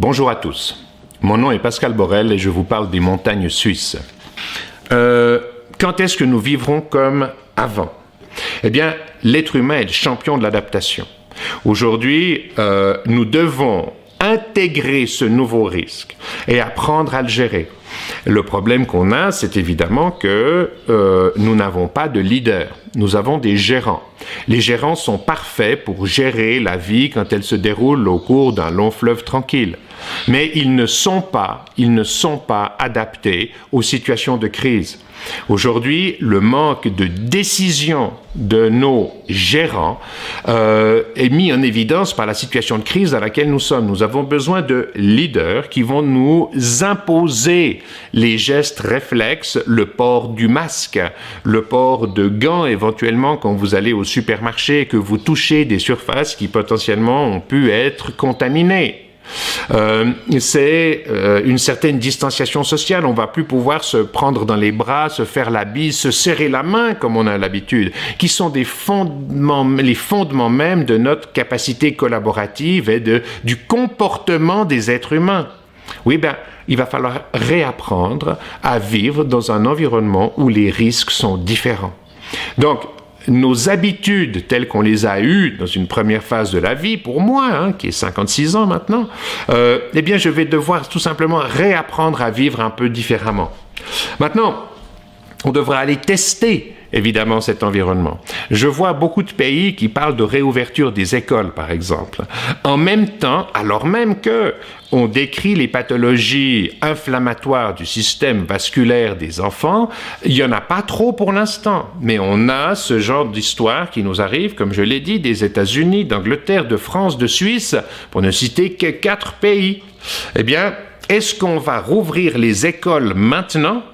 Bonjour à tous, mon nom est Pascal Borel et je vous parle des montagnes suisses. Quand est-ce que nous vivrons comme avant? Eh bien, l'être humain est le champion de l'adaptation. Aujourd'hui, nous devons intégrer ce nouveau risque et apprendre à le gérer. Le problème qu'on a, c'est évidemment que nous n'avons pas de leader, nous avons des gérants. Les gérants sont parfaits pour gérer la vie quand elle se déroule au cours d'un long fleuve tranquille. Mais ils ne sont pas adaptés aux situations de crise. Aujourd'hui, le manque de décision de nos gérants est mis en évidence par la situation de crise dans laquelle nous sommes. Nous avons besoin de leaders qui vont nous imposer les gestes réflexes, le port du masque, le port de gants éventuellement quand vous allez au supermarché et que vous touchez des surfaces qui potentiellement ont pu être contaminées. C'est une certaine distanciation sociale. On ne va plus pouvoir se prendre dans les bras, se faire la bise, se serrer la main comme on a l'habitude, qui sont les fondements même de notre capacité collaborative et du comportement des êtres humains. Oui, il va falloir réapprendre à vivre dans un environnement où les risques sont différents. Donc, nos habitudes telles qu'on les a eues dans une première phase de la vie, pour moi, qui est 56 ans maintenant, eh bien, je vais devoir tout simplement réapprendre à vivre un peu différemment. Maintenant, on devra aller tester, évidemment, cet environnement. Je vois beaucoup de pays qui parlent de réouverture des écoles, par exemple. En même temps, alors même que on décrit les pathologies inflammatoires du système vasculaire des enfants, il n'y en a pas trop pour l'instant. Mais on a ce genre d'histoire qui nous arrive, comme je l'ai dit, des États-Unis, d'Angleterre, de France, de Suisse, pour ne citer que 4 pays. Eh bien, est-ce qu'on va rouvrir les écoles maintenant ?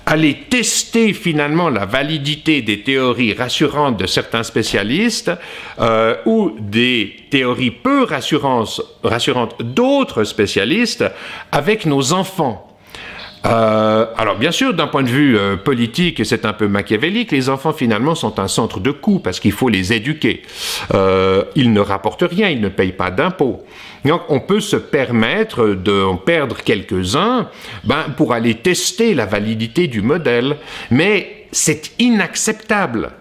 Aller tester finalement la validité des théories rassurantes de certains spécialistes ou des théories peu rassurantes d'autres spécialistes avec nos enfants. Alors bien sûr, d'un point de vue politique, c'est un peu machiavélique, les enfants finalement sont un centre de coût parce qu'il faut les éduquer. Ils ne rapportent rien, ils ne payent pas d'impôts. Donc on peut se permettre d'en perdre quelques-uns pour aller tester la validité du modèle, mais c'est inacceptable.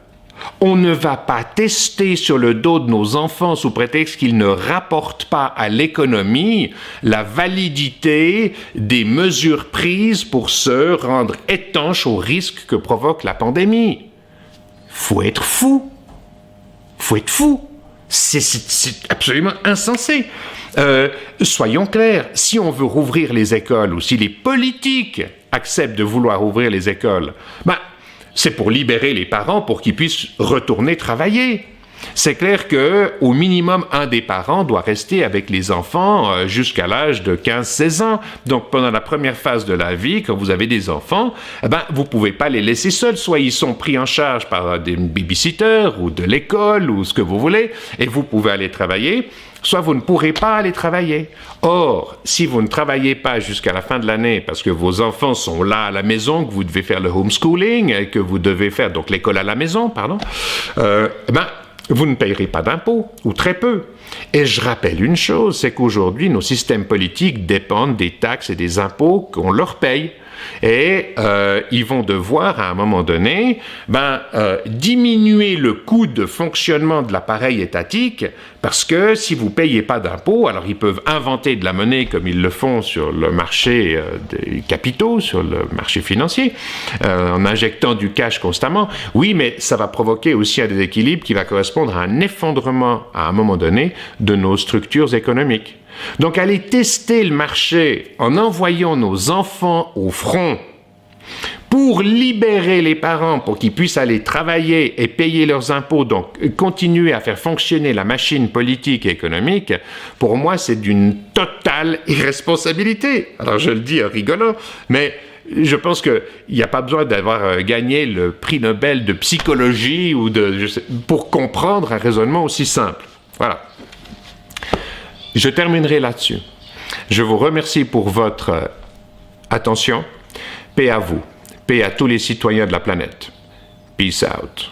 On ne va pas tester sur le dos de nos enfants sous prétexte qu'ils ne rapportent pas à l'économie la validité des mesures prises pour se rendre étanches aux risques que provoque la pandémie. Faut être fou. C'est absolument insensé. Soyons clairs, si on veut rouvrir les écoles ou si les politiques acceptent de vouloir ouvrir les écoles, c'est pour libérer les parents pour qu'ils puissent retourner travailler. C'est clair qu'au minimum, un des parents doit rester avec les enfants jusqu'à l'âge de 15-16 ans. Donc, pendant la première phase de la vie, quand vous avez des enfants, vous ne pouvez pas les laisser seuls. Soit ils sont pris en charge par des babysitters ou de l'école ou ce que vous voulez, et vous pouvez aller travailler, soit vous ne pourrez pas aller travailler. Or, si vous ne travaillez pas jusqu'à la fin de l'année parce que vos enfants sont là à la maison, que vous devez faire le homeschooling, que vous devez faire donc l'école à la maison, vous ne payerez pas d'impôts, ou très peu. Et je rappelle une chose, c'est qu'aujourd'hui, nos systèmes politiques dépendent des taxes et des impôts qu'on leur paye. Et ils vont devoir, à un moment donné, diminuer le coût de fonctionnement de l'appareil étatique, parce que si vous ne payez pas d'impôts, alors ils peuvent inventer de la monnaie comme ils le font sur le marché des capitaux, sur le marché financier, en injectant du cash constamment. Oui, mais ça va provoquer aussi un déséquilibre qui va correspondre à un effondrement, à un moment donné, de nos structures économiques. Donc, aller tester le marché en envoyant nos enfants au front pour libérer les parents, pour qu'ils puissent aller travailler et payer leurs impôts, donc continuer à faire fonctionner la machine politique et économique, pour moi, c'est d'une totale irresponsabilité. Alors, je le dis en rigolant, mais je pense qu'il n'y a pas besoin d'avoir gagné le prix Nobel de psychologie ou pour comprendre un raisonnement aussi simple. Voilà. Je terminerai là-dessus. Je vous remercie pour votre attention. Paix à vous. Paix à tous les citoyens de la planète. Peace out.